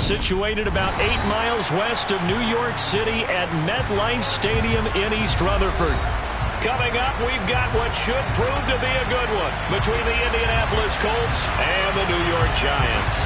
situated about 8 miles west of New York City at MetLife Stadium in East Rutherford. Coming up, we've got what should prove to be a good one between the Indianapolis Colts and the New York Giants.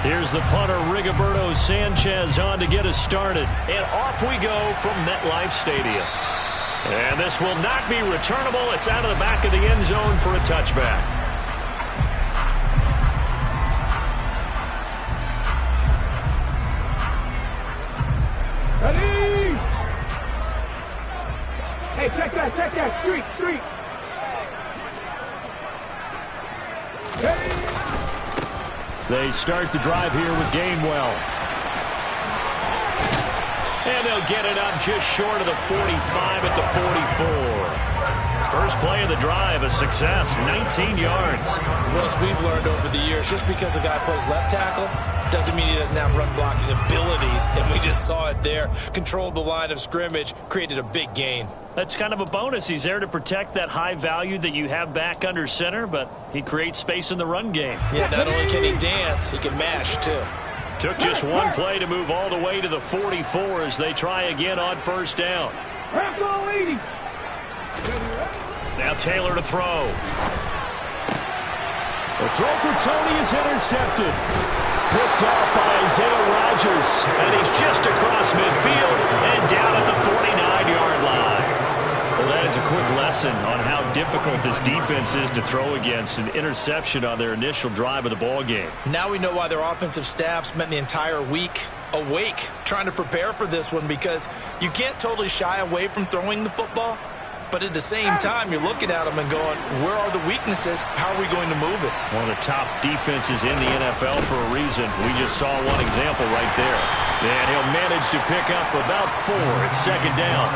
Here's the punter, Rigoberto Sanchez, on to get us started. And off we go from MetLife Stadium. And this will not be returnable. It's out of the back of the end zone for a touchback. Ready? Hey, check that. Street. Ready? They start the drive here with Gainwell. And they'll get it up just short of the 45 at the 44. First play of the drive, a success, 19 yards. Well, as we've learned over the years, just because a guy plays left tackle doesn't mean he doesn't have run blocking abilities. And we just saw it there. Controlled the line of scrimmage, created a big gain. That's kind of a bonus. He's there to protect that high value that you have back under center, but he creates space in the run game. Yeah, not only can he dance, he can mash, too. Took just one play to move all the way to the 44 as they try again on first down. Now Taylor to throw. The throw for Tony is intercepted. Picked off by Isaiah Rodgers. And he's just across midfield and down at the 49-yard line. Well, that is a quick lesson on how difficult this defense is to throw against. An interception on their initial drive of the ball game. Now we know why their offensive staff spent the entire week awake trying to prepare for this one, because you can't totally shy away from throwing the football. But at the same time, you're looking at them and going, where are the weaknesses? How are we going to move it? One of the top defenses in the NFL for a reason. We just saw one example right there. And he'll manage to pick up about 4 at second down.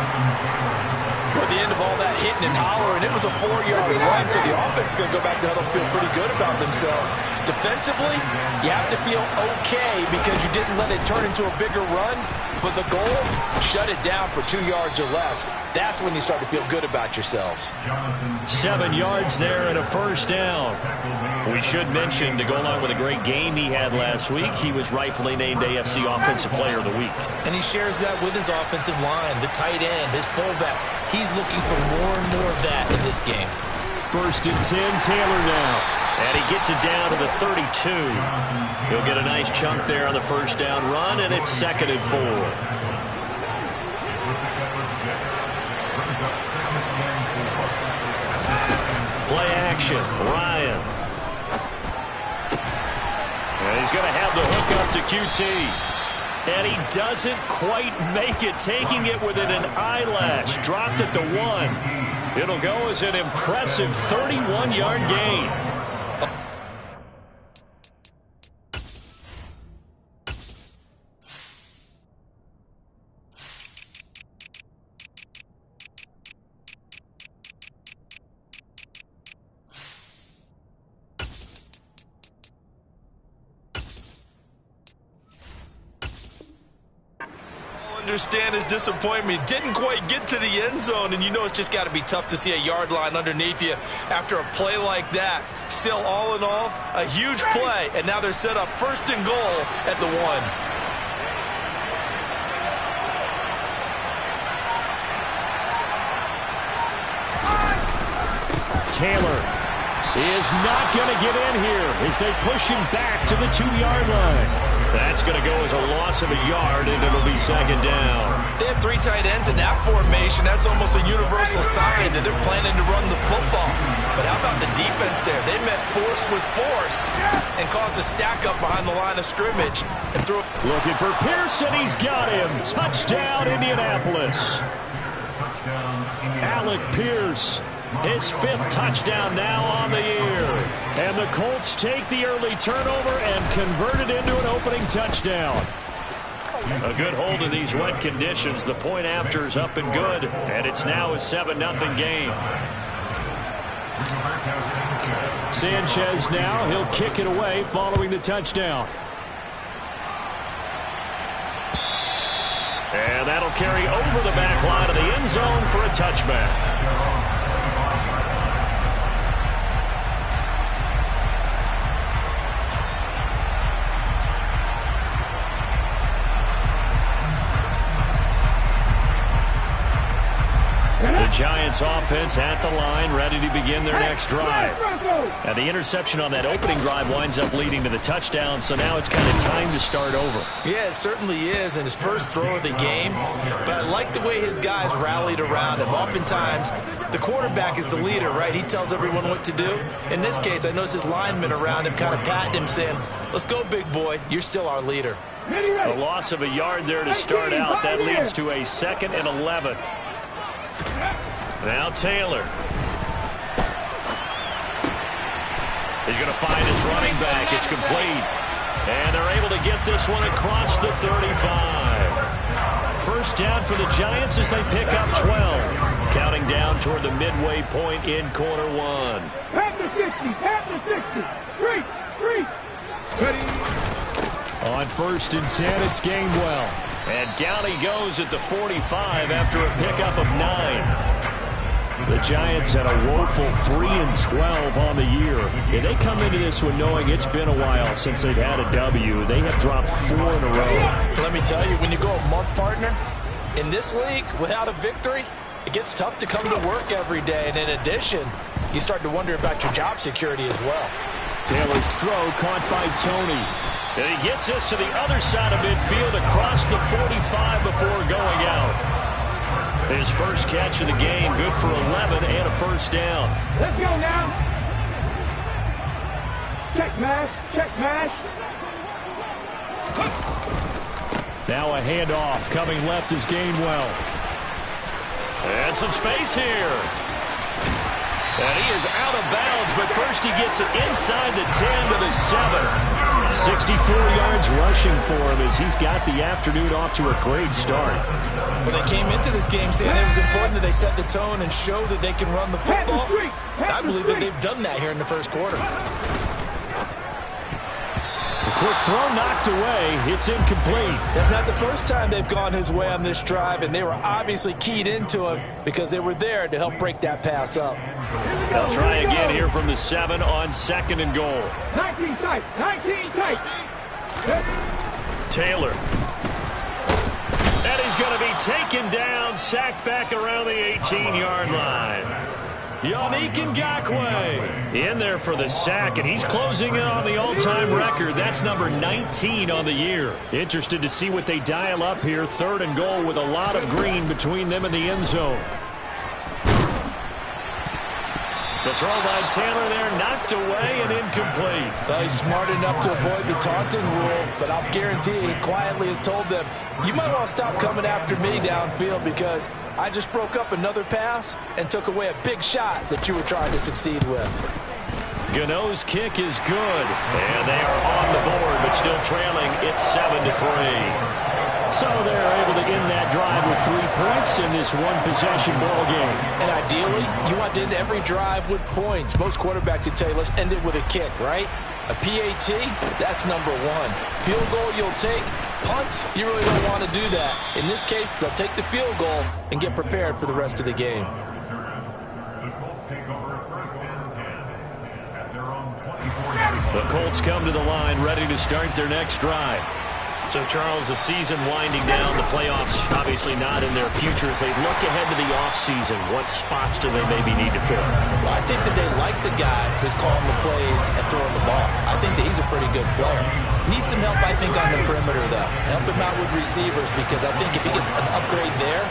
At the end of all that hitting and hollering, it was a 4-yard run, so the offense is going to go back to huddle and feel pretty good about themselves. Defensively, you have to feel okay because you didn't let it turn into a bigger run, but the goal, shut it down for 2 yards or less. That's when you start to feel good about yourselves. 7 yards there and a first down. We should mention, to go along with a great game he had last week, he was rightfully named AFC Offensive Player of the Week. And he shares that with his offensive line, the tight end, his fullback. He's looking for more and more of that in this game. First and 10, Taylor now. And he gets it down to the 32. He'll get a nice chunk there on the first down run, and it's second and 4. Play action, Ryan. And he's going to have the hook up to QT. And he doesn't quite make it, taking it within an eyelash. Dropped at the 1. It'll go as an impressive 31-yard gain. Understand his disappointment. Didn't quite get to the end zone, and you know it's just got to be tough to see a yard line underneath you after a play like that. Still, all in all, a huge play, and now they're set up first and goal at the 1. Taylor is not going to get in here as they push him back to the 2-yard line. That's going to go as a loss of a yard, and it'll be second down. They have 3 tight ends in that formation. That's almost a universal sign that they're planning to run the football. But how about the defense there? They met force with force and caused a stack up behind the line of scrimmage. And threw. Looking for Pearson. He's got him. Touchdown, Indianapolis. Alec Pierce. His 5th touchdown now on the year. And the Colts take the early turnover and convert it into an opening touchdown. A good hold in these wet conditions. The point after is up and good. And it's now a 7-0 game. Sanchez now, he'll kick it away following the touchdown. And that'll carry over the back line of the end zone for a touchback. The Giants offense at the line, ready to begin their next drive. And the interception on that opening drive winds up leading to the touchdown, so now it's kind of time to start over. Yeah, it certainly is, and his first throw of the game. But I like the way his guys rallied around him. Oftentimes, the quarterback is the leader, right? He tells everyone what to do. In this case, I noticed his linemen around him kind of patting him, saying, "Let's go, big boy. You're still our leader." A loss of a yard there to start out. That leads to a 2nd and 11. Now Taylor. He's going to find his running back. It's complete. And they're able to get this one across the 35. First down for the Giants as they pick up 12. Counting down toward the midway point in quarter one. Half the 60, half the 60. Three. Ready. On 1st and 10, it's Gainwell. And down he goes at the 45 after a pickup of 9. The Giants had a woeful 3-12 on the year. And they come into this one knowing it's been a while since they've had a W. They have dropped 4 in a row. Let me tell you, when you go a month, partner, in this league, without a victory, it gets tough to come to work every day. And in addition, you start to wonder about your job security as well. Taylor's throw caught by Tony. And he gets us to the other side of midfield across the 45 before going out. His first catch of the game, good for 11 and a first down. Let's go now. Check mash. Now a handoff coming left is Gainwell. And some space here. And he is out of bounds, but first he gets it inside the 10 to the 7. 64 yards rushing for him as he's got the afternoon off to a great start. Well, they came into this game saying it was important that they set the tone and show that they can run the football. I believe that they've done that here in the first quarter. A quick throw knocked away. It's incomplete. That's not the first time they've gone his way on this drive, and they were obviously keyed into him because they were there to help break that pass up. They'll try again here from the 7 on 2nd and goal. 19 tight. Taylor. And he's going to be taken down, sacked back around the 18-yard line. Yannick Ngakoue in there for the sack, and he's closing in on the all-time record. That's number 19 on the year. Interested to see what they dial up here. 3rd and goal with a lot of green between them and the end zone. The throw by Taylor there, knocked away and incomplete. Well, he's smart enough to avoid the taunting rule, but I'll guarantee he quietly has told them, you might want to stop coming after me downfield because I just broke up another pass and took away a big shot that you were trying to succeed with. Gano's kick is good, and they are on the board, but still trailing. It's 7-3. So they're able to end that drive with 3 points in this one-possession ball game. And ideally, you want to end every drive with points. Most quarterbacks would tell you, let's end it with a kick, right? A PAT, that's number 1. Field goal you'll take. Punts, you really don't want to do that. In this case, they'll take the field goal and get prepared for the rest of the game. The Colts come to the line, ready to start their next drive. So, Charles, the season winding down, the playoffs obviously not in their future. As they look ahead to the offseason, what spots do they maybe need to fill? Well, I think that they like the guy who's calling the plays and throwing the ball. I think that he's a pretty good player. Needs some help, I think, on the perimeter, though. Help him out with receivers because I think if he gets an upgrade there,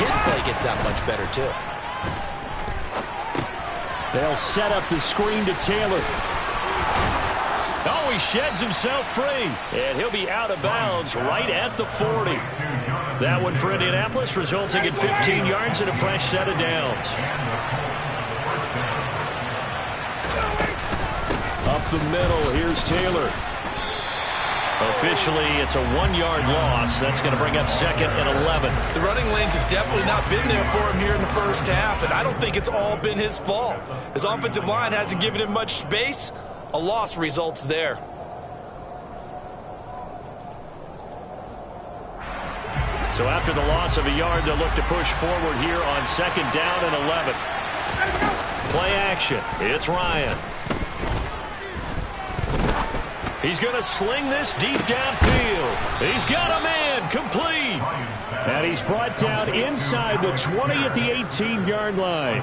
his play gets that much better, too. They'll set up the screen to Taylor. Oh, he sheds himself free, and he'll be out of bounds right at the 40. That one for Indianapolis, resulting in 15 yards and a fresh set of downs. Up the middle, here's Taylor. Officially, it's a 1-yard loss. That's going to bring up 2nd and 11. The running lanes have definitely not been there for him here in the first half, and I don't think it's all been his fault. His offensive line hasn't given him much space. A loss results there. So after the loss of a yard, they'll look to push forward here on 2nd down and 11. Play action. It's Ryan. He's going to sling this deep downfield. He's got a man, complete. And he's brought down inside the 20 at the 18-yard line.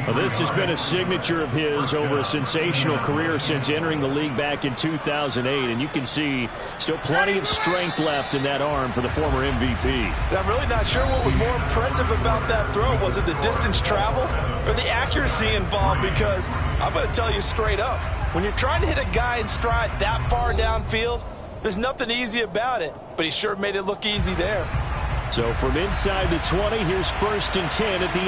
Well, this has been a signature of his over a sensational career since entering the league back in 2008. And you can see still plenty of strength left in that arm for the former MVP. I'm really not sure what was more impressive about that throw. Was it the distance travel or the accuracy involved? Because I'm going to tell you straight up, when you're trying to hit a guy in stride that far downfield, there's nothing easy about it. But he sure made it look easy there. So from inside the 20, here's 1st and 10 at the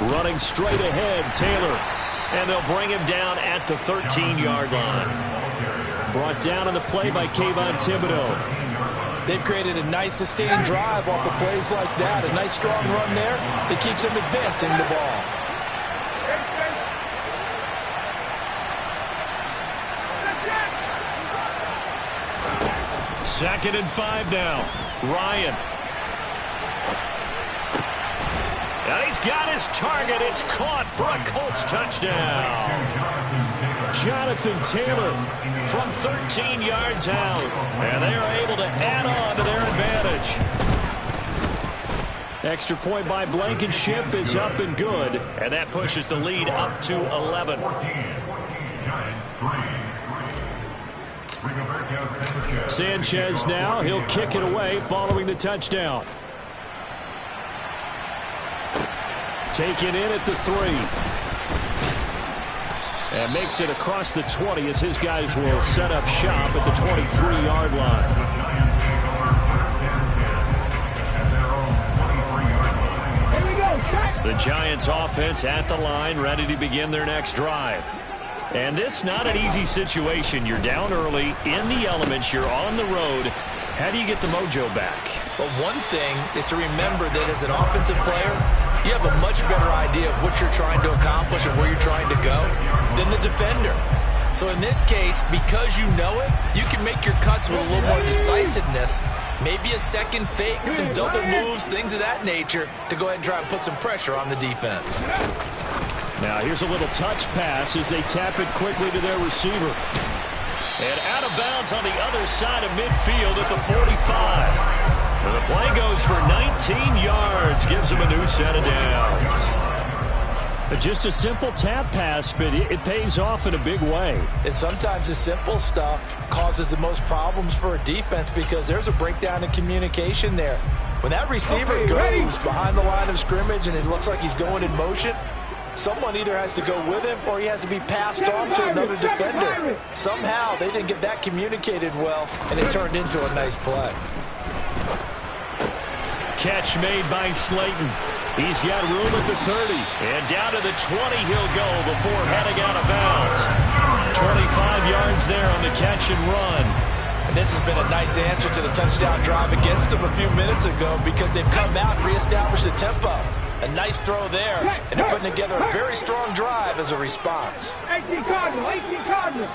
18. Running straight ahead, Taylor. And they'll bring him down at the 13-yard line. Brought down on the play by Kayvon Thibodeau. They've created a nice sustained drive off of plays like that. A nice strong run there that keeps them advancing the ball. Second and 5 now. Ryan. And he's got his target. It's caught for a Colts touchdown. Jonathan Taylor from 13 yards out. And they are able to add on to their advantage. Extra point by Blankenship is up and good. And that pushes the lead up to 11. Sanchez now. He'll kick it away following the touchdown. Taken in at the 3. And makes it across the 20 as his guys will set up shop at the 23-yard line. The Giants offense at the line, ready to begin their next drive. And this not an easy situation. You're down early, in the elements, you're on the road. How do you get the mojo back? Well, one thing is to remember that as an offensive player, you have a much better idea of what you're trying to accomplish and where you're trying to go than the defender. So in this case, because you know it, you can make your cuts with a little more decisiveness. Maybe a second fake, some double moves, things of that nature to go ahead and try and put some pressure on the defense. Now here's a little touch pass as they tap it quickly to their receiver. And out of bounds on the other side of midfield at the 45. And the play goes for 19 yards, gives him a new set of downs. Just a simple tap pass, but it pays off in a big way. And sometimes the simple stuff causes the most problems for a defense because there's a breakdown in communication there. When that receiver goes behind the line of scrimmage and it looks like he's going in motion, someone either has to go with him or he has to be passed on to another defender. Somehow they didn't get that communicated well, and it turned into a nice play. Catch made by Slayton. He's got room at the 30. And down to the 20 he'll go before heading out of bounds. 25 yards there on the catch and run. And this has been a nice answer to the touchdown drive against them a few minutes ago because they've come out and reestablished the tempo. A nice throw there, and they're putting together a very strong drive as a response. 18 Cardinal, 18 Cardinal.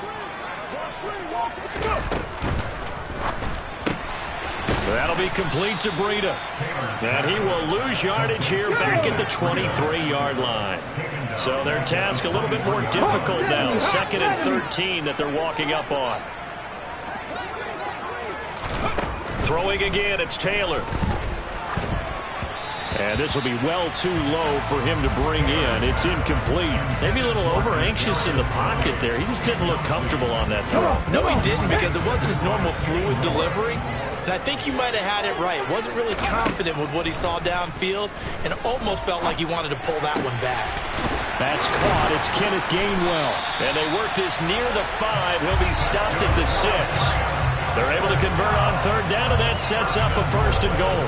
That'll be complete to Breida. And he will lose yardage here back at the 23-yard line. So their task a little bit more difficult now. 2nd and 13 that they're walking up on. Throwing again, it's Taylor. And this will be well too low for him to bring in. It's incomplete. Maybe a little over-anxious in the pocket there. He just didn't look comfortable on that throw. No, he didn't because it wasn't his normal fluid delivery. And I think you might have had it right. Wasn't really confident with what he saw downfield and almost felt like he wanted to pull that one back. That's caught. It's Kenneth Gainwell. And they work this near the 5. He'll be stopped at the 6. They're able to convert on 3rd down, and that sets up a 1st and goal.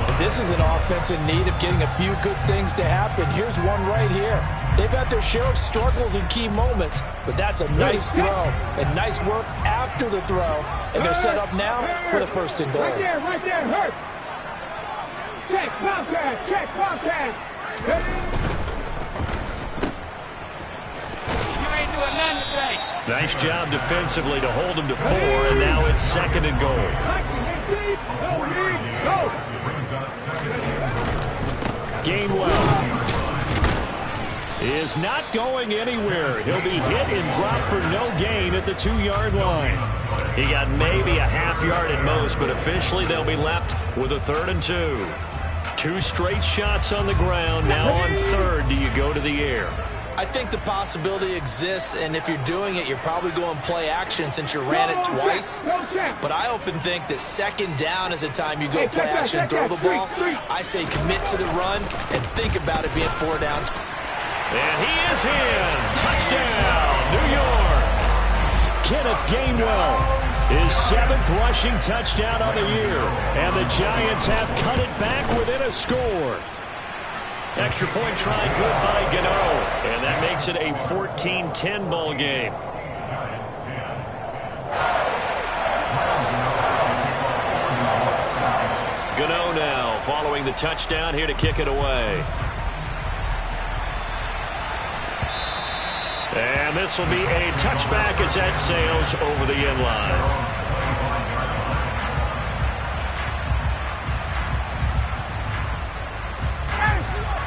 And this is an offense in need of getting a few good things to happen. Here's one right here. They've had their share of struggles in key moments, but that's a nice throw and nice work after the throw. And they're set up now with a first and goal. Right there, hurt. Check, Bobcat. You ain't doing nothing today. Nice job defensively to hold him to 4, and now it's second and goal. Gainwell is not going anywhere. He'll be hit and dropped for no gain at the 2-yard line. He got maybe a half yard at most, but officially they'll be left with a 3rd and 2. 2 straight shots on the ground. Now on 3rd, do you go to the air? I think the possibility exists, and if you're doing it, you're probably going play action since you ran it twice. But I often think that 2nd down is the time you go play action and throw the ball. I say commit to the run and think about it being 4 down. And he is in. Touchdown, New York. Kenneth Gainwell, his 7th rushing touchdown of the year. And the Giants have cut it back within a score. Extra point try good by Gano. And that makes it a 14-10 ball game. Gano now following the touchdown here to kick it away. And this will be a touchback as that sails over the end line.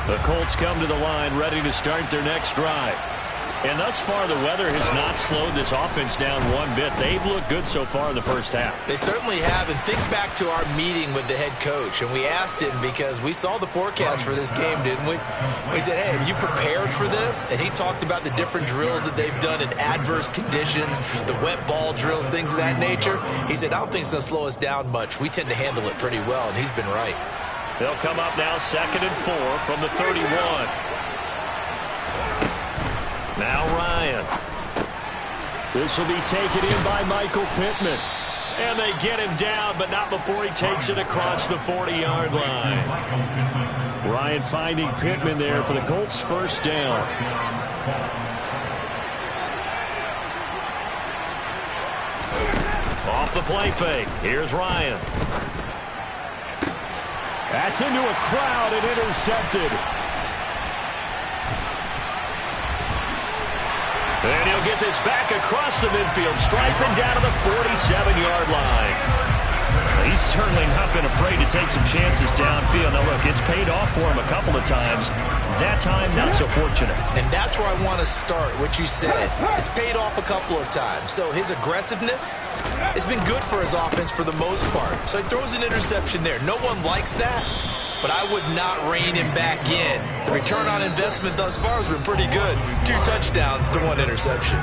The Colts come to the line ready to start their next drive. And thus far, the weather has not slowed this offense down one bit. They've looked good so far in the first half. They certainly have. And think back to our meeting with the head coach. And we asked him because we saw the forecast for this game, didn't we? We said, hey, have you prepared for this? And he talked about the different drills that they've done in adverse conditions, the wet ball drills, things of that nature. He said, I don't think it's going to slow us down much. We tend to handle it pretty well, and he's been right. They'll come up now 2nd and 4 from the 31. Now Ryan. This will be taken in by Michael Pittman. And they get him down, but not before he takes it across the 40-yard line. Ryan finding Pittman there for the Colts' first down. Off the play fake. Here's Ryan. That's into a crowd and intercepted. And he'll get this back across the midfield, striping down to the 47-yard line. He's certainly not been afraid to take some chances downfield. Now, look, it's paid off for him a couple of times. That time, not so fortunate. And that's where I want to start, what you said. It's paid off a couple of times. So his aggressiveness has been good for his offense for the most part. So he throws an interception there. No one likes that, but I would not rein him back in. The return on investment thus far has been pretty good. 2 touchdowns to 1 interception.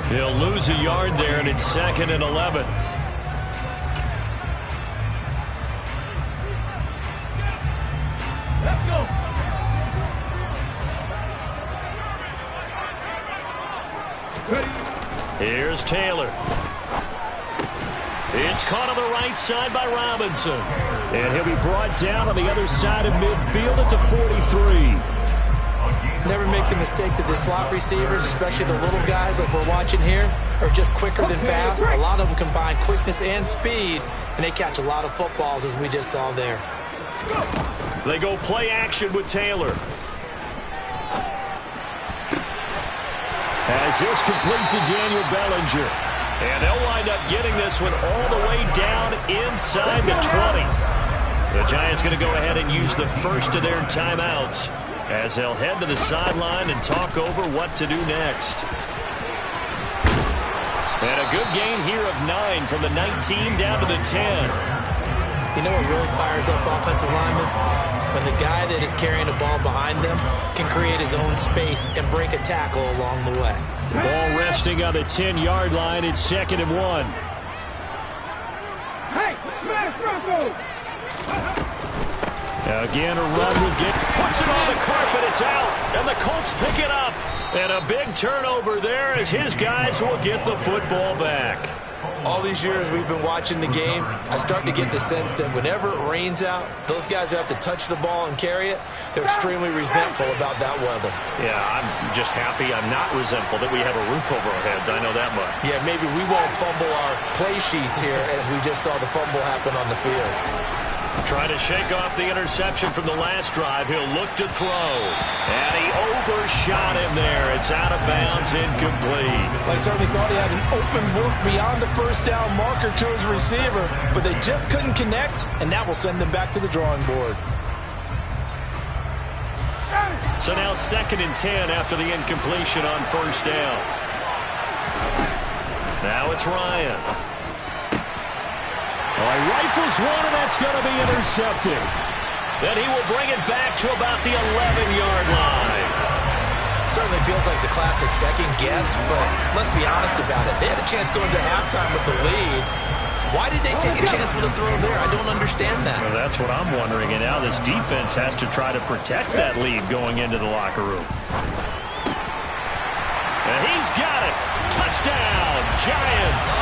He'll lose a yard there, and it's 2nd and 11. Let's go. Here's Taylor. It's caught on the right side by Robinson. And he'll be brought down on the other side of midfield at the 43. Never make the mistake that the slot receivers, especially the little guys like we're watching here, are just quicker than fast. A lot of them combine quickness and speed, and they catch a lot of footballs, as we just saw there. They go play action with Taylor. As this complete to Daniel Bellinger. And they'll wind up getting this one all the way down inside the 20. The Giants going to go ahead and use the first of their timeouts as they'll head to the sideline and talk over what to do next. And a good gain here of 9 from the 19 down to the 10. You know what really fires up offensive linemen? When the guy that is carrying the ball behind them can create his own space and break a tackle along the way. Ball resting on the 10-yard line. It's 2nd and 1. Hey, smash Bronco! Again, a run will get, puts it on the carpet, it's out, and the Colts pick it up. And a big turnover there as his guys will get the football back. All these years we've been watching the game, I start to get the sense that whenever it rains out, those guys who have to touch the ball and carry it, they're extremely resentful about that weather. Yeah, I'm just happy I'm not resentful that we have a roof over our heads. I know that much. Yeah, maybe we won't fumble our play sheets here as we just saw the fumble happen on the field. Trying to shake off the interception from the last drive. He'll look to throw. And he overshot him there. It's out of bounds, incomplete. I certainly thought he had an open look beyond the first down marker to his receiver, but they just couldn't connect, and that will send them back to the drawing board. So now 2nd and 10 after the incompletion on first down. Now it's Ryan. He rifles one, and that's going to be intercepted. Then he will bring it back to about the 11-yard line. Certainly feels like the classic second guess, but let's be honest about it. They had a chance going to halftime with the lead. Why did they take a chance with a throw there? I don't understand that. Well, that's what I'm wondering, and now this defense has to try to protect that lead going into the locker room. And he's got it. Touchdown, Giants.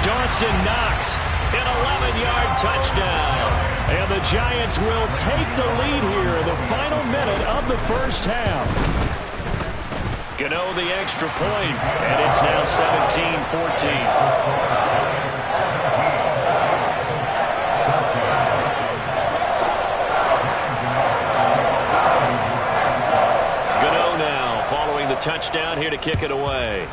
Dawson Knox, an 11-yard touchdown. And the Giants will take the lead here in the final minute of the first half. Gano the extra point, and it's now 17-14. Gano now following the touchdown here to kick it away.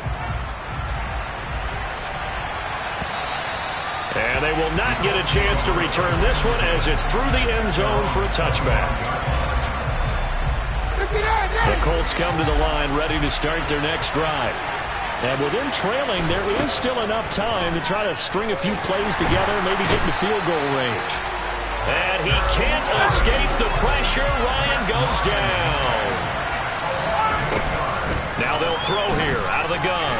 And they will not get a chance to return this one as it's through the end zone for a touchback. The Colts come to the line ready to start their next drive. And with them trailing, there is still enough time to try to string a few plays together, maybe get into field goal range. And he can't escape the pressure. Ryan goes down. Now they'll throw here out of the gun.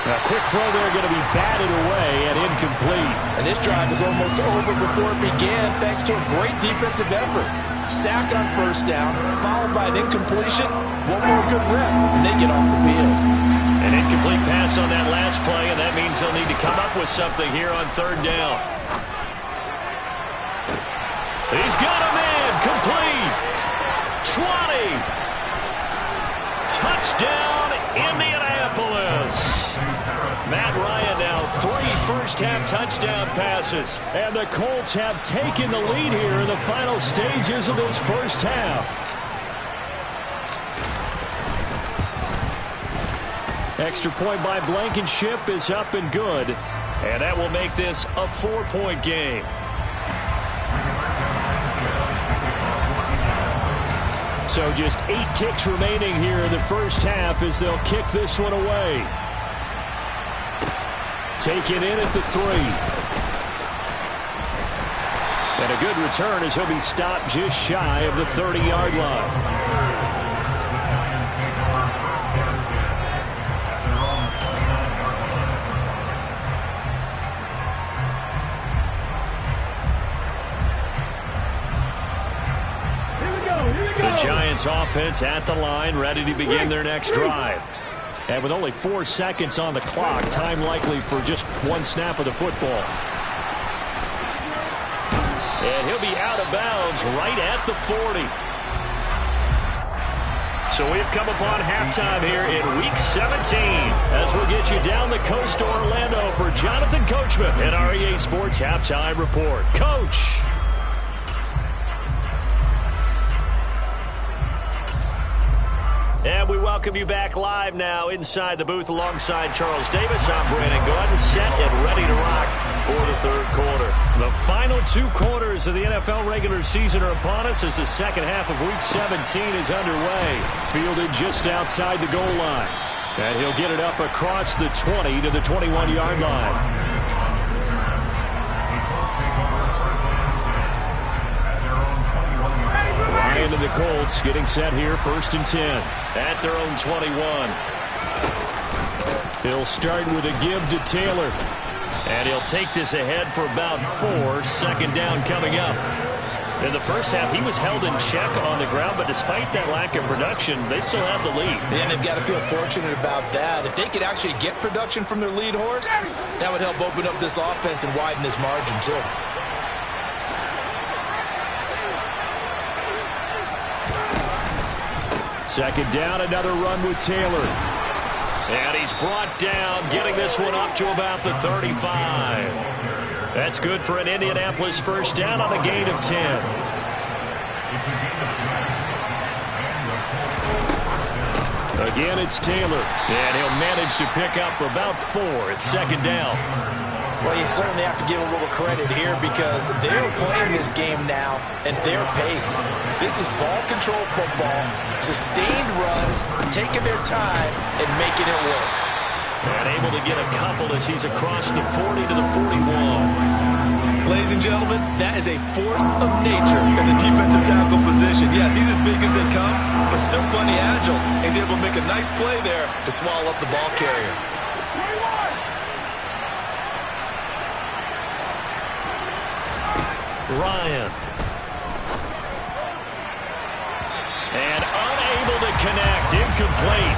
A quick throw there going to be batted away and incomplete. And this drive is almost over before it began thanks to a great defensive effort. Sack on first down, followed by an incompletion. One more good rep, and they get off the field. An incomplete pass on that last play, and that means they'll need to come up with something here on third down. He's got him in. Complete. 20. Touchdown, Indianapolis. Matt Ryan now 3 first-half touchdown passes. And the Colts have taken the lead here in the final stages of this first half. Extra point by Blankenship is up and good. And that will make this a 4-point game. So just 8 ticks remaining here in the first half as they'll kick this one away. Taken in at the 3. And a good return as he'll be stopped just shy of the 30-yard line. The Giants offense at the line, ready to begin their next drive. And with only 4 seconds on the clock, time likely for just one snap of the football. And he'll be out of bounds right at the 40. So we've come upon halftime here in Week 17 as we'll get you down the coast to Orlando for Jonathan Coachman and our EA Sports Halftime Report. Coach. And we welcome you back live now inside the booth alongside Charles Davis. I'm Brandon Gordon, set and ready to rock for the third quarter. The final 2 quarters of the NFL regular season are upon us as the second half of Week 17 is underway. Fielded just outside the goal line. And he'll get it up across the 20 to the 21-yard line. And the Colts getting set here, 1st and 10 at their own 21. He'll start with a give to Taylor. And he'll take this ahead for about 4. 2nd down coming up. In the first half, he was held in check on the ground, but despite that lack of production, they still have the lead. And they've got to feel fortunate about that. If they could actually get production from their lead horse, that would help open up this offense and widen this margin, too. Second down, another run with Taylor. And he's brought down, getting this one up to about the 35. That's good for an Indianapolis first down on a gain of 10. Again, it's Taylor. And he'll manage to pick up about 4. It's second down. Well, you certainly have to give a little credit here because they're playing this game now at their pace. This is ball control football, sustained runs, taking their time and making it work. And able to get a couple as he's across the 40 to the 41. Ladies and gentlemen, that is a force of nature in the defensive tackle position. Yes, he's as big as they come, but still plenty agile. He's able to make a nice play there to swallow up the ball carrier. Ryan. And unable to connect. Incomplete.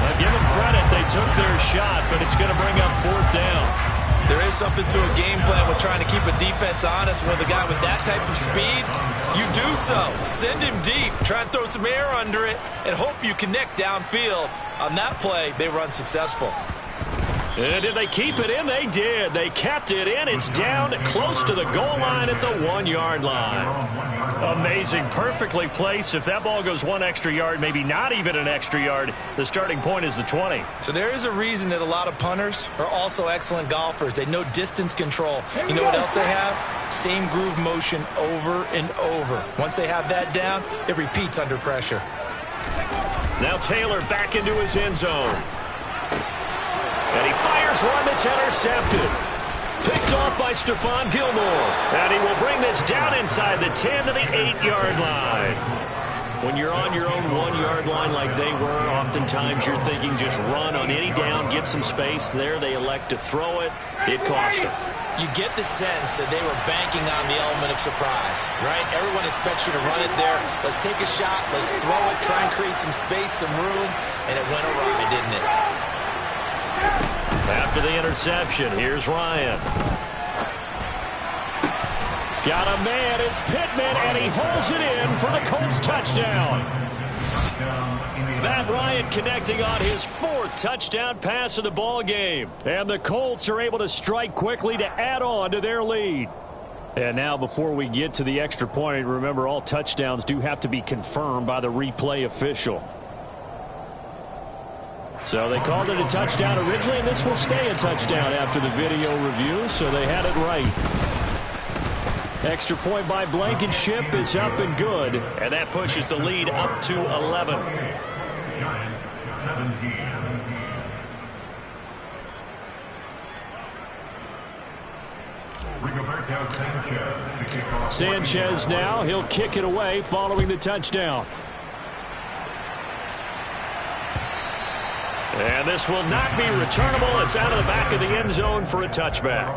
I'll give them credit. They took their shot, but it's going to bring up fourth down. There is something to a game plan with trying to keep a defense honest. With a guy with that type of speed, you do so. Send him deep. Try and throw some air under it and hope you connect downfield. On that play, they run successful. And did they keep it in? They did. They kept it in. It's down close to the goal line at the 1-yard line. Amazing. Perfectly placed. If that ball goes 1 extra yard, maybe not even an extra yard, the starting point is the 20. So there is a reason that a lot of punters are also excellent golfers. They know distance control. You know what else they have? Same groove motion over and over. Once they have that down, it repeats under pressure. Now Taylor back into his end zone. And he fires one that's intercepted. Picked off by Stephon Gilmore. And he will bring this down inside the 10 to the 8-yard line. When you're on your own 1-yard line like they were, oftentimes you're thinking just run on any down, get some space. There they elect to throw it. It cost them. You get the sense that they were banking on the element of surprise, right? Everyone expects you to run it there. Let's take a shot. Let's throw it. Try and create some space, some room. And it went awry, didn't it? After the interception, here's Ryan. Got a man, it's Pittman, and he holds it in for the Colts touchdown. Matt Ryan connecting on his 4th touchdown pass of the ball game. And the Colts are able to strike quickly to add on to their lead. And now before we get to the extra point, remember all touchdowns do have to be confirmed by the replay official. So they called it a touchdown originally, and this will stay a touchdown after the video review, so they had it right. Extra point by Blankenship is up and good, and that pushes the lead up to 11. Giants 17. Sanchez now, he'll kick it away following the touchdown. And this will not be returnable. It's out of the back of the end zone for a touchback.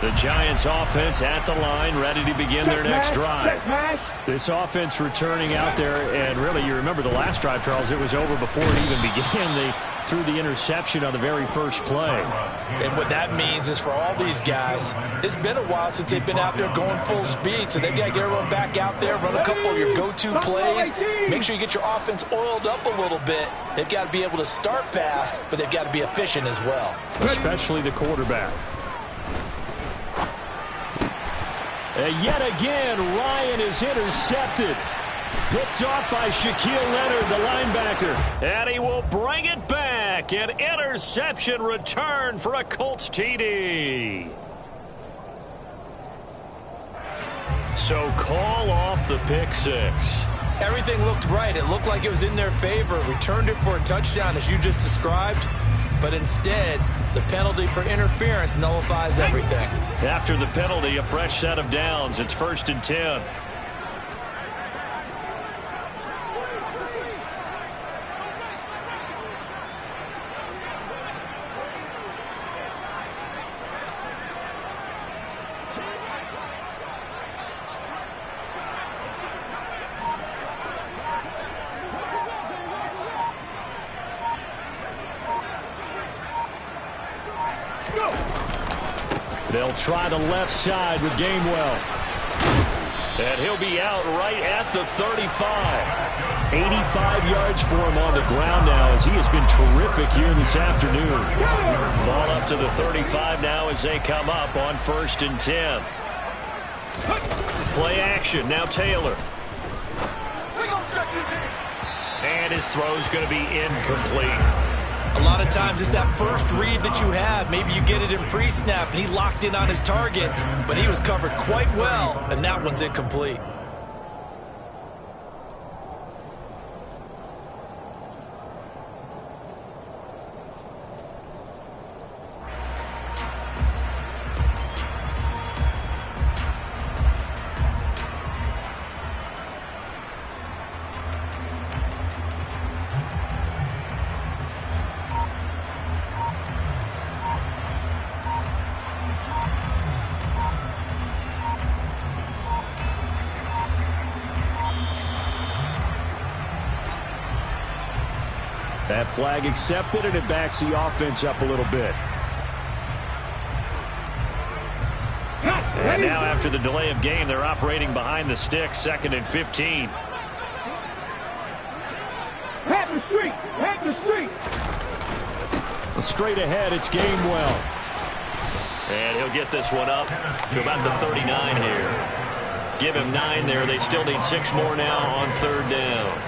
The Giants offense at the line, ready to begin their next drive. This offense returning out there, and really, you remember the last drive, Charles, it was over before it even began. They threw the interception on the very first play. And what that means is for all these guys, it's been a while since they've been out there going full speed, so they've got to get everyone back out there, run a couple of your go-to plays, make sure you get your offense oiled up a little bit. They've got to be able to start fast, but they've got to be efficient as well. Especially the quarterback. And yet again, Ryan is intercepted. Picked off by Shaquille Leonard, the linebacker. And he will bring it back. An interception return for a Colts TD. So call off the pick six. Everything looked right. It looked like it was in their favor. Returned it for a touchdown, as you just described. But instead, the penalty for interference nullifies everything. After the penalty, a fresh set of downs. It's 1st and 10. They'll try the left side with Gainwell. And he'll be out right at the 35. 85 yards for him on the ground now as he has been terrific here this afternoon. Ball up to the 35 now as they come up on 1st and 10. Play action. Now Taylor. And his throw's going to be incomplete. A lot of times it's that first read that you have. Maybe you get it in pre-snap, and he locked in on his target, but he was covered quite well, and that one's incomplete. That flag accepted, and it backs the offense up a little bit. And now after the delay of game, they're operating behind the sticks, 2nd and 15. Pat the street! Pat the street! Straight ahead, it's Gainwell. And he'll get this one up to about the 39 here. Give him 9 there. They still need 6 more now on 3rd down.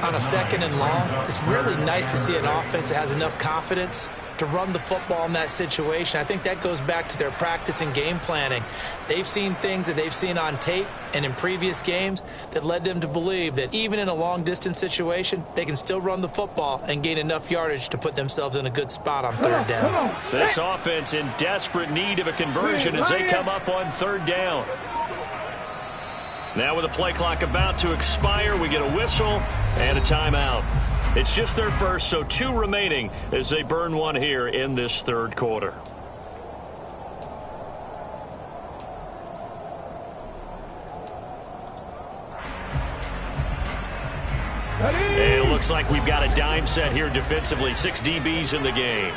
On a 2nd and long, it's really nice to see an offense that has enough confidence to run the football in that situation. I think that goes back to their practice and game planning. They've seen things that they've seen on tape and in previous games that led them to believe that even in a long-distance situation, they can still run the football and gain enough yardage to put themselves in a good spot on 3rd down. This offense in desperate need of a conversion as they come up on 3rd down. Now with the play clock about to expire, we get a whistle and a timeout. It's just their first, so 2 remaining as they burn one here in this 3rd quarter. And it looks like we've got a dime set here defensively. 6 DBs in the game.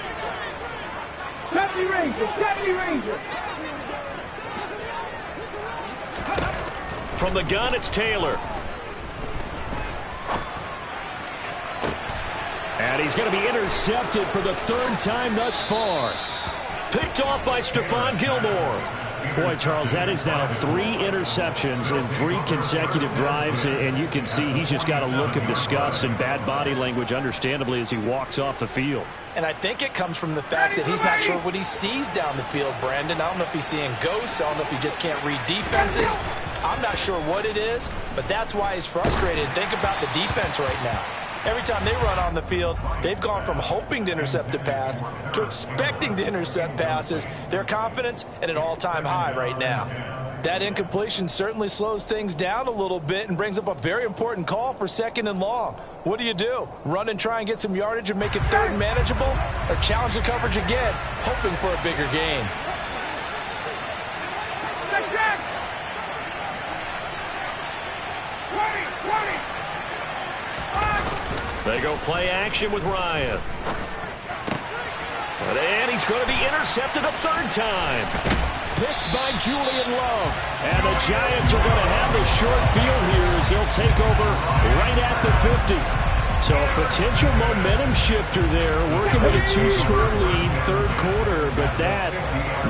70 Rangers! 70 Rangers! From the gun, it's Taylor. And he's going to be intercepted for the 3rd time thus far. Picked off by Stephon Gilmore. Boy, Charles, that is now 3 interceptions in 3 consecutive drives, and you can see he's just got a look of disgust and bad body language, understandably, as he walks off the field. And I think it comes from the fact that he's not sure what he sees down the field, Brandon. I don't know if he's seeing ghosts. I don't know if he just can't read defenses. I'm not sure what it is, but that's why he's frustrated. Think about the defense right now. Every time they run on the field, they've gone from hoping to intercept a pass to expecting to intercept passes. Their confidence at an all-time high right now. That incompletion certainly slows things down a little bit and brings up a very important call for 2nd and long. What do? Run and try and get some yardage and make it 3rd manageable? Or challenge the coverage again, hoping for a bigger gain? They go play action with Ryan. And he's going to be intercepted a 3rd time. Picked by Julian Love. And the Giants are going to have the short field here as they'll take over right at the 50. So a potential momentum shifter there, working with a 2-score lead, 3rd quarter, but that,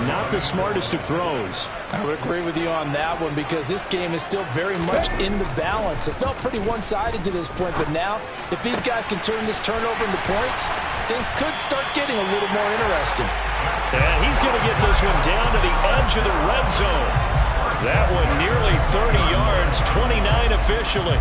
not the smartest of throws. I would agree with you on that one because this game is still very much in the balance. It felt pretty one-sided to this point, but now, if these guys can turn this turnover into points, things could start getting a little more interesting. And he's going to get this one down to the edge of the red zone. That one nearly 30 yards, 29 officially.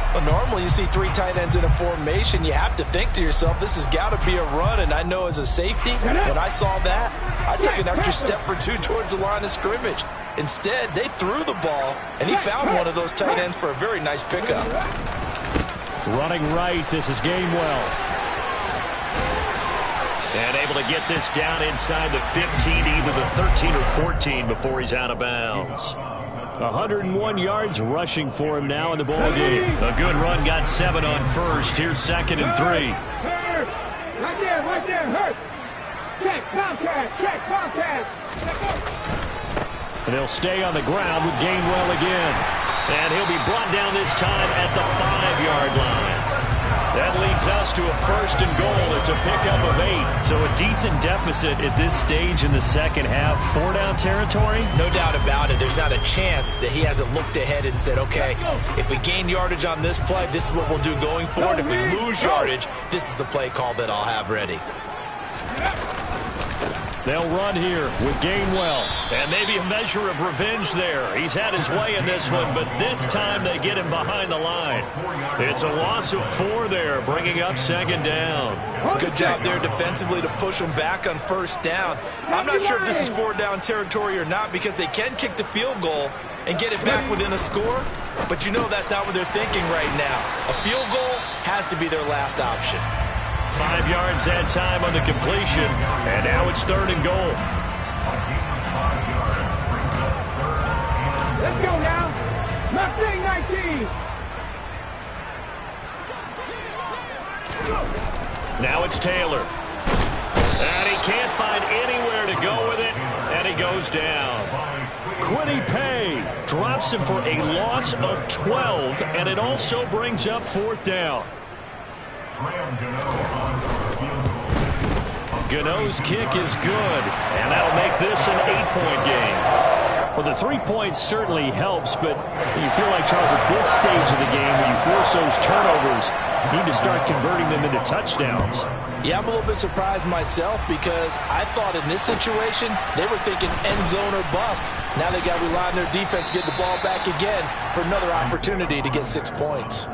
Well, normally you see 3 tight ends in a formation. You have to think to yourself, this has got to be a run. And I know as a safety, when I saw that, I took an extra step or 2 towards the line of scrimmage. Instead, they threw the ball, and he found one of those tight ends for a very nice pickup. Running right, this is Gainwell. And able to get this down inside the 15, either the 13 or 14 before he's out of bounds. 101 yards rushing for him now in the ball game. A good run, got 7 on 1st. Here's 2nd and 3. Right there, hurt. Check, contact, And he'll stay on the ground with Gainwell again. And he'll be brought down this time at the 5-yard line. That leads us to a 1st and goal. It's a pickup of 8. So a decent deficit at this stage in the second half. 4-down territory? No doubt about it. There's not a chance that he hasn't looked ahead and said, okay, if we gain yardage on this play, this is what we'll do going forward. If we lose yardage, this is the play call that I'll have ready. They'll run here with Gainwell. And maybe a measure of revenge there. He's had his way in this one, but this time they get him behind the line. It's a loss of 4 there, bringing up 2nd down. Good job there defensively to push him back on 1st down. I'm not sure if this is 4-down territory or not because they can kick the field goal and get it back within a score, but you know that's not what they're thinking right now. A field goal has to be their last option. 5 yards that time on the completion, and now it's 3rd and goal. Let's go now. Mustang 19. Now it's Taylor. And he can't find anywhere to go with it, and he goes down. Quiddy Pay drops him for a loss of 12, and it also brings up 4th down. Gano's kick is good, and that'll make this an 8-point game. Well, the 3 points certainly helps, but you feel like, Charles, at this stage of the game, when you force those turnovers, you need to start converting them into touchdowns. Yeah, I'm a little bit surprised myself because I thought in this situation, they were thinking end zone or bust. Now they got to rely on their defense, get the ball back again for another opportunity to get 6 points.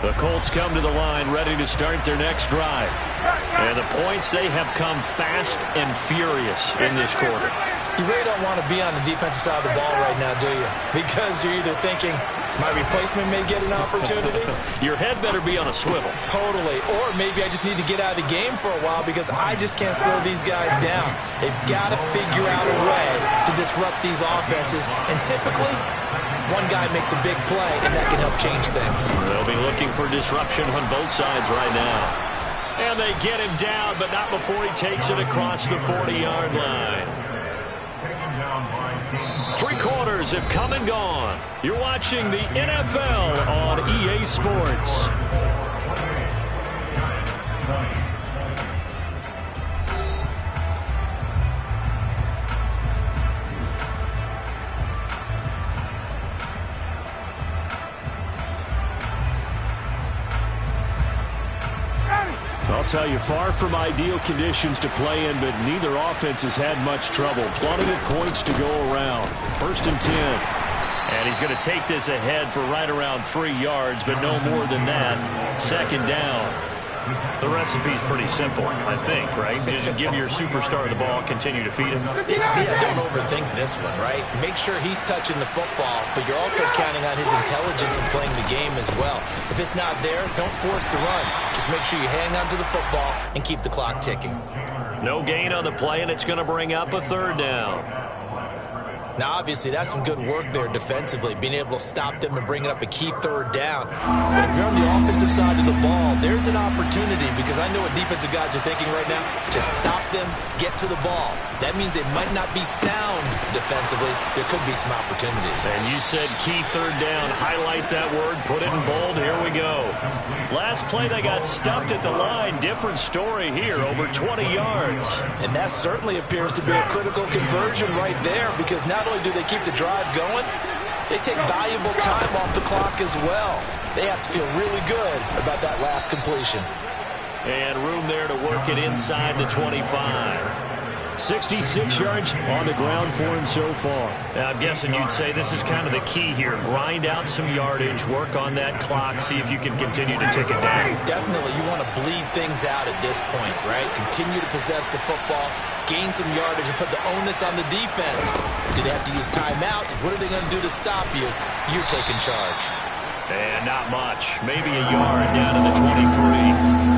The Colts come to the line ready to start their next drive. And the points, they have come fast and furious in this quarter. You really don't want to be on the defensive side of the ball right now, do you? Because you're either thinking, my replacement may get an opportunity. Your head better be on a swivel. Totally. Or maybe I just need to get out of the game for a while because I just can't slow these guys down. They've got to figure out a way to disrupt these offenses. And typically, one guy makes a big play, and that can help change things. They'll be looking for disruption on both sides right now. And they get him down, but not before he takes it across the 40-yard line. 3 quarters have come and gone. You're watching the NFL on EA Sports. I'll tell you, far from ideal conditions to play in, but neither offense has had much trouble. Plenty of points to go around. 1st and 10. And he's going to take this ahead for right around 3 yards, but no more than that. 2nd down. The recipe's pretty simple, I think, right? Just give your superstar the ball, continue to feed him. Yeah, don't overthink this one, right? Make sure he's touching the football, but you're also counting on his intelligence in playing the game as well. If it's not there, don't force the run. Just make sure you hang on to the football and keep the clock ticking. No gain on the play, and it's going to bring up a 3rd down. Now, obviously, that's some good work there defensively, being able to stop them and bring up a key 3rd down. But if you're on the offensive side of the ball, there's an opportunity because I know what defensive guys are thinking right now. Just stop them, get to the ball. That means they might not be sound defensively. There could be some opportunities. And you said key 3rd down. Highlight that word, put it in bold. Here we go. Last play, they got stuffed at the line. Different story here, over 20 yards. And that certainly appears to be a critical conversion right there because not only do they keep the drive going, they take valuable time off the clock as well. They have to feel really good about that last completion. And room there to work it inside the 25. 66 yards on the ground for him so far. I'm guessing you'd say this is kind of the key here. Grind out some yardage, work on that clock, see if you can continue to tick it down. Definitely, you want to bleed things out at this point, right? Continue to possess the football, gain some yardage, and put the onus on the defense. Do they have to use timeouts? What are they going to do to stop you? You're taking charge. And not much. Maybe a yard down to the 23.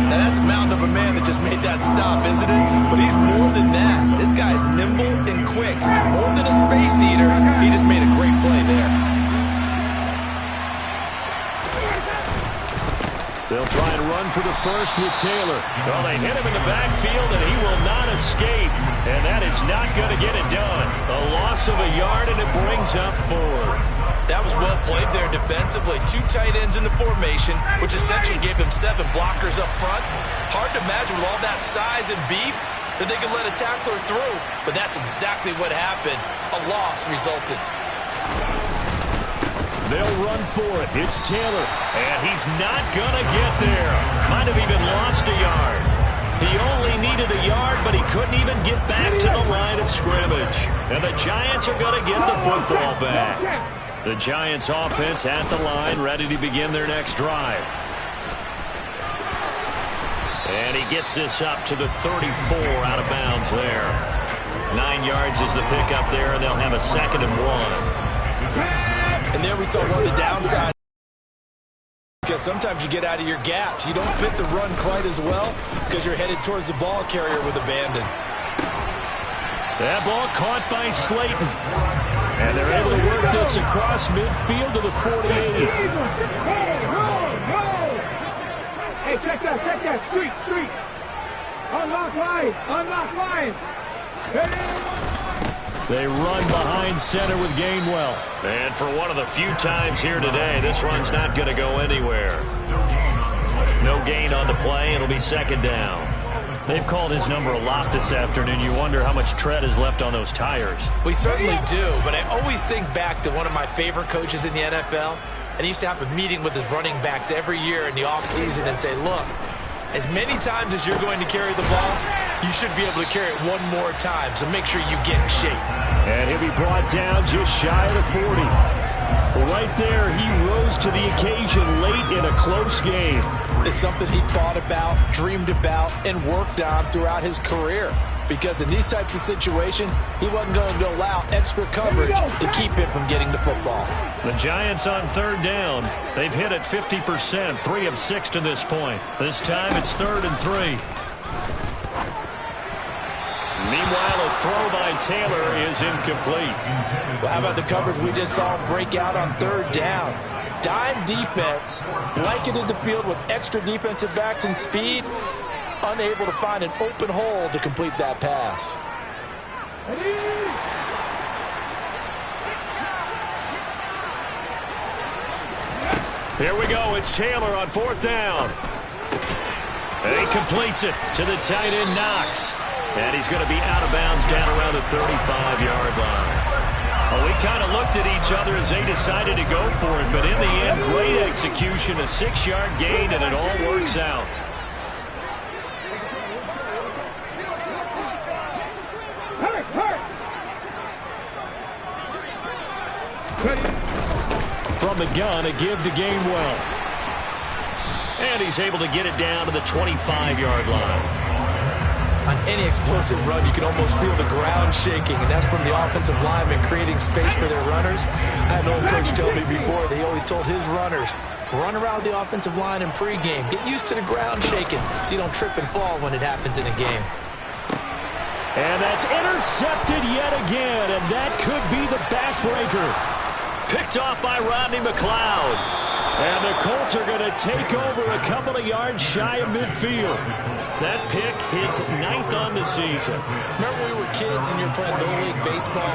Now, that's a mountain of a man that just made that stop, isn't it? But he's more than that. This guy's nimble and quick. More than a space eater, he just made a great play there. for the first with Taylor. Well, they hit him in the backfield, and he will not escape. And that is not going to get it done. A loss of a yard, and it brings up 4th. That was well played there defensively. 2 tight ends in the formation, which essentially gave them 7 blockers up front. Hard to imagine with all that size and beef that they could let a tackler through. But that's exactly what happened. A loss resulted. They'll run for it. It's Taylor. And he's not going to get there. Might have even lost a yard. He only needed a yard, but he couldn't even get back to the line of scrimmage. And the Giants are going to get the football back. The Giants offense at the line, ready to begin their next drive. And he gets this up to the 34 out of bounds there. 9 yards is the pickup there, and they'll have a 2nd and 1. And there we saw one of the downsides. Because sometimes you get out of your gaps. You don't fit the run quite as well because you're headed towards the ball carrier with abandon. That ball caught by Slayton. And they're able to work this across midfield to the 48. Hey, check that. Street. Unlock lines. They run behind center with Gainwell. And for one of the few times here today, this run's not going to go anywhere. No gain on the play. It'll be 2nd down. They've called his number a lot this afternoon. You wonder how much tread is left on those tires. We certainly do, but I always think back to one of my favorite coaches in the NFL, and he used to have a meeting with his running backs every year in the offseason and say, look, as many times as you're going to carry the ball, you should be able to carry it one more time, so make sure you get in shape. And he'll be brought down just shy of the 40. Right there, he rose to the occasion late in a close game. It's something he thought about, dreamed about, and worked on throughout his career. Because in these types of situations, he wasn't going to allow extra coverage to keep him from getting the football. The Giants on 3rd down. They've hit it 50%, 3 of 6 to this point. This time it's 3rd and 3. Meanwhile, a throw by Taylor is incomplete. Well, how about the coverage we just saw break out on 3rd down? Dime defense, blanketed the field with extra defensive backs and speed, unable to find an open hole to complete that pass. Here we go. It's Taylor on 4th down. And he completes it to the tight end, Knox. And he's going to be out of bounds down around the 35-yard line. Well, we kind of looked at each other as they decided to go for it, but in the end, great execution, a 6-yard gain, and it all works out. From the gun, a give to Gainwell. And he's able to get it down to the 25-yard line. On any explosive run, you can almost feel the ground shaking, and that's from the offensive linemen creating space for their runners. I had an old coach tell me before, he always told his runners, run around the offensive line in pregame. Get used to the ground shaking so you don't trip and fall when it happens in a game. And that's intercepted yet again, and that could be the backbreaker. Picked off by Rodney McLeod. And the Colts are going to take over a couple of yards shy of midfield. That pick his 9th on the season. Remember when we were kids and you were playing Little League Baseball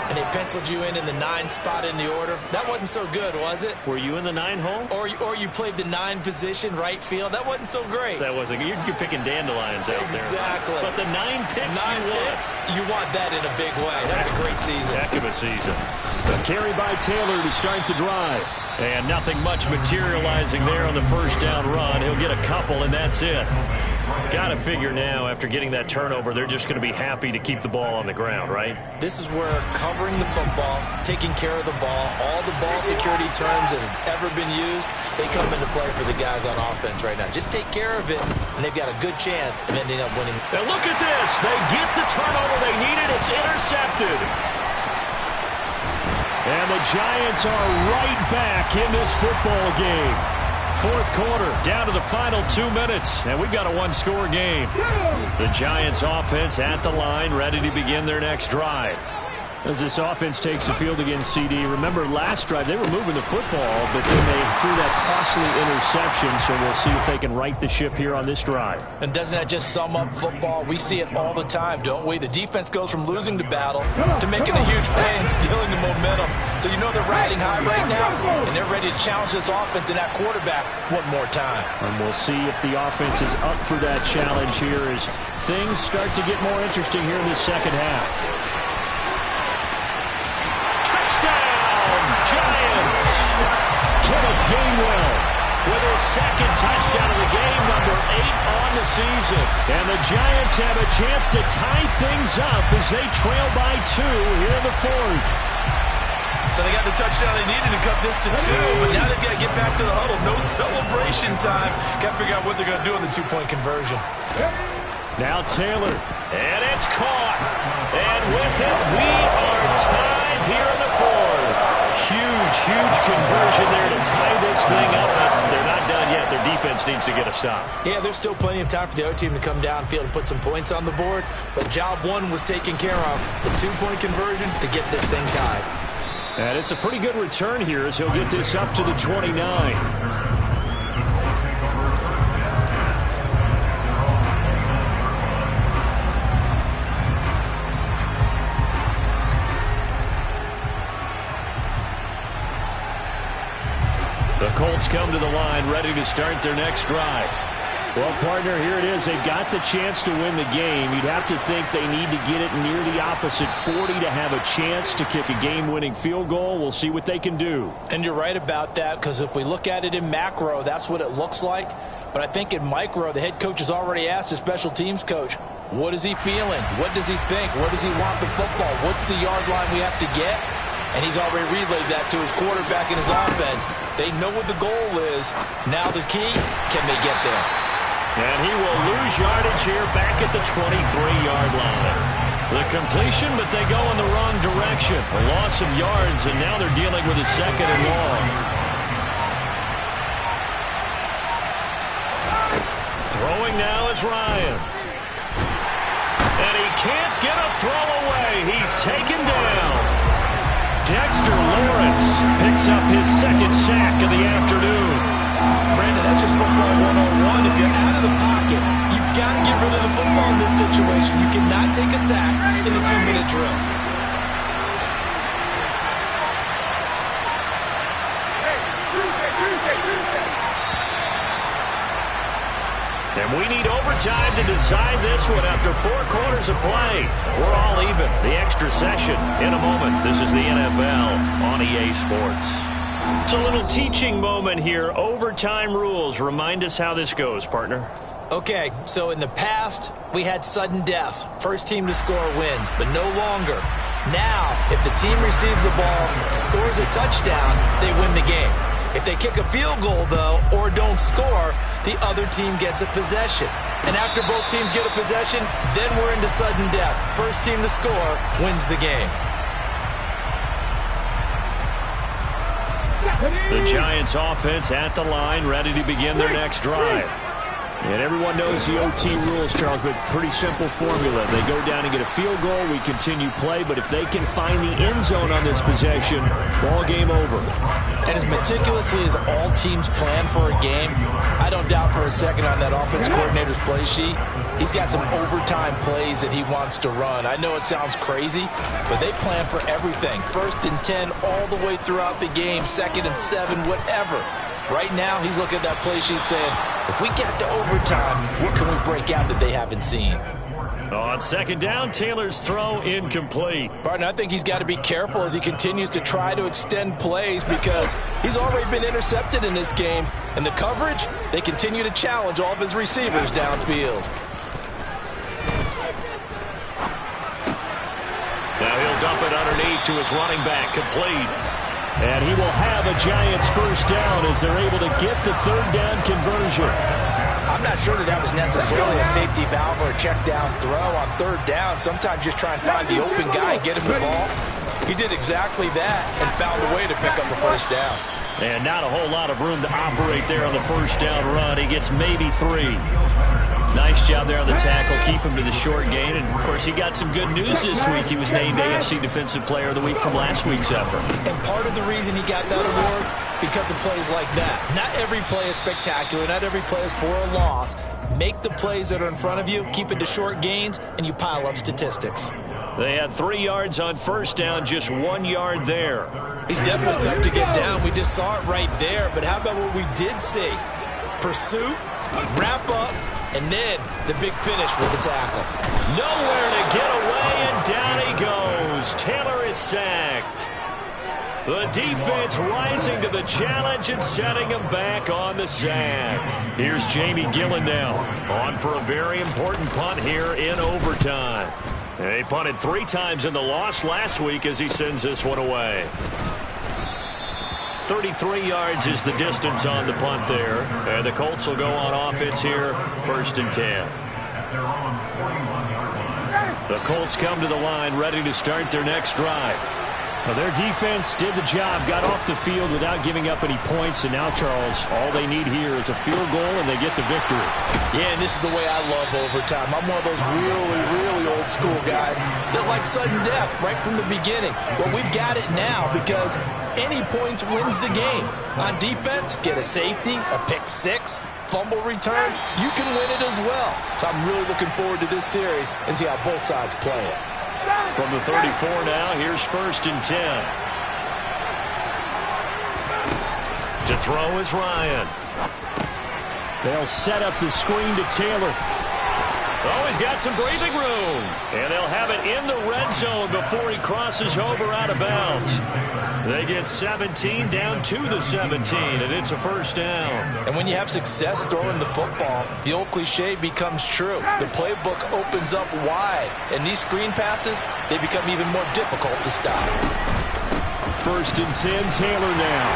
and they penciled you in the 9 spot in the order? That wasn't so good, was it? Were you in the 9 hole? Or you played the 9 position, right field? That wasn't so great. That wasn't. You're picking dandelions out there. Exactly. But the 9 picks 9 picks, you want that in a big way. That's a great season. Heck of a season. A carry by Taylor to start the drive. And nothing much materializing there on the 1st down run. He'll get a couple, and that's it. Got to figure now, after getting that turnover, they're just going to be happy to keep the ball on the ground, right? This is where covering the football, taking care of the ball, all the ball security terms that have ever been used, they come into play for the guys on offense right now. Just take care of it, and they've got a good chance of ending up winning. Now look at this. They get the turnover they needed. It's intercepted. And the Giants are right back in this football game. 4th quarter, down to the final 2 minutes, and we've got a 1-score game. The Giants offense at the line, ready to begin their next drive. As this offense takes the field against CD, remember last drive they were moving the football, but then they threw that costly interception, so we'll see if they can right the ship here on this drive. And doesn't that just sum up football? We see it all the time, don't we? The defense goes from losing the battle to making a huge play and stealing the momentum. So you know they're riding high right now, and they're ready to challenge this offense and that quarterback one more time. And we'll see if the offense is up for that challenge here as things start to get more interesting here in the second half. Giants! Kenneth Gainwell with his second touchdown of the game, number 8 on the season. And the Giants have a chance to tie things up as they trail by 2 here in the fourth. So they got the touchdown they needed to cut this to 2, but now they've got to get back to the huddle. No celebration time. Got to figure out what they're going to do in the 2-point conversion. Now Taylor, and it's caught. And with it, we are tied here in the fourth. Huge conversion there to tie this thing up, but they're not done yet. Their defense needs to get a stop. Yeah, there's still plenty of time for the other team to come downfield and put some points on the board, but job 1 was taken care of. The 2-point conversion to get this thing tied. And it's a pretty good return here as he'll get this up to the 29. The Colts come to the line ready to start their next drive. Well, partner, here it is. They've got the chance to win the game. You'd have to think they need to get it near the opposite 40 to have a chance to kick a game-winning field goal. We'll see what they can do. And you're right about that, because if we look at it in macro, that's what it looks like. But I think in micro, the head coach has already asked his special teams coach, what is he feeling? What does he think? Where does he want the football? What's the yard line we have to get? And he's already relayed that to his quarterback and his offense. They know what the goal is. Now the key, can they get there? And he will lose yardage here back at the 23-yard line. The completion, but they go in the wrong direction. A loss of yards, and now they're dealing with a second and long. Throwing now is Ryan. And he can't get a throw away. He's taken down. Dexter Lawrence picks up his second sack of the afternoon. Brandon, that's just football 101. If you're out of the pocket, you've got to get rid of the football in this situation. You cannot take a sack in a 2-minute drill. And we need overtime to decide this one after 4 quarters of play. We're all even. The extra session in a moment. This is the NFL on EA Sports. It's a little teaching moment here. Overtime rules. Remind us how this goes, partner. Okay, so in the past, we had sudden death. First team to score wins, but no longer. Now, if the team receives the ball, scores a touchdown, they win the game. If they kick a field goal, though, or don't score, the other team gets a possession. And after both teams get a possession, then we're into sudden death. First team to score wins the game. The Giants offense at the line, ready to begin their next drive. And everyone knows the OT rules, Charles, but pretty simple formula. They go down and get a field goal, we continue play, but if they can find the end zone on this possession, ball game over. And as meticulously as all teams plan for a game, I don't doubt for a second on that offense coordinator's play sheet, he's got some overtime plays that he wants to run. I know it sounds crazy, but they plan for everything. 1st and 10 all the way throughout the game, 2nd and 7, whatever. Right now, he's looking at that play sheet saying, if we get to overtime, what can we break out that they haven't seen? On 2nd down, Taylor's throw incomplete. Partner, I think he's got to be careful as he continues to try to extend plays because he's already been intercepted in this game. And the coverage, they continue to challenge all of his receivers downfield. Now he'll dump it underneath to his running back, complete. And he will have a Giants first down as they're able to get the 3rd down conversion. I'm not sure that was necessarily a safety valve or a check down throw on 3rd down. Sometimes just try and find the open guy and get him the ball. He did exactly that and found a way to pick up the first down. And not a whole lot of room to operate there on the first down run. He gets maybe 3. Nice job there on the tackle. Keep him to the short gain. And, of course, he got some good news this week. He was named AFC Defensive Player of the Week from last week's effort. And part of the reason he got that award, because of plays like that. Not every play is spectacular. Not every play is for a loss. Make the plays that are in front of you, keep it to short gains, and you pile up statistics. They had 3 yards on first down, just 1 yard there. He's definitely tough to get down. We just saw it right there. But how about what we did see? Pursuit, wrap up, and then the big finish with the tackle. Nowhere to get away, and down he goes. Taylor is sacked. The defense rising to the challenge and setting him back on the sack. Here's Jamie Gillen now, on for a very important punt here in overtime. He punted 3 times in the loss last week as he sends this one away. 33 yards is the distance on the punt there. And the Colts will go on offense here, 1st and 10. The Colts come to the line ready to start their next drive. Well, their defense did the job, got off the field without giving up any points, and now, Charles, all they need here is a field goal, and they get the victory. Yeah, and this is the way I love overtime. I'm one of those really, really old school guys that like sudden death right from the beginning. Well, we've got it now because any points wins the game. On defense, get a safety, a pick 6, fumble return, you can win it as well. So I'm really looking forward to this series and see how both sides play it. From the 34 now, here's 1st and 10. To throw is Ryan. They'll set up the screen to Taylor. Oh, he's got some breathing room. And they'll have it in the red zone before he crosses over out of bounds. They get 17 down to the 17, and it's a 1st down. And when you have success throwing the football, the old cliche becomes true. The playbook opens up wide, and these screen passes, they become even more difficult to stop. 1st and 10, Taylor now.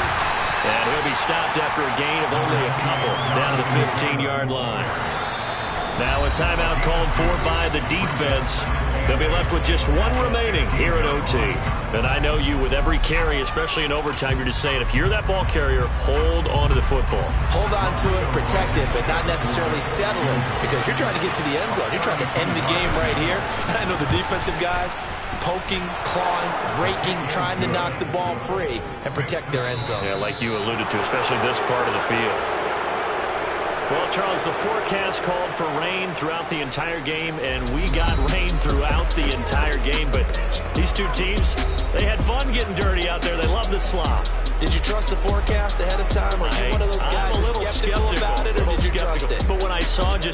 And he'll be stopped after a gain of only a couple down to the 15-yard line. Now a timeout called for by the defense. They'll be left with just 1 remaining here at OT. And I know you, with every carry, especially in overtime, you're just saying, if you're that ball carrier, hold on to the football. Hold on to it, protect it, but not necessarily settling, because you're trying to get to the end zone. You're trying to end the game right here. I know the defensive guys poking, clawing, raking, trying to knock the ball free and protect their end zone. Yeah, like you alluded to, especially this part of the field. Well, Charles, the forecast called for rain throughout the entire game, and we got rain throughout the entire game. But these two teams, they had fun getting dirty out there. They love the slop. Did you trust the forecast ahead of time? Are you one of those guys that's skeptical about it, or did you trust it? But when I saw just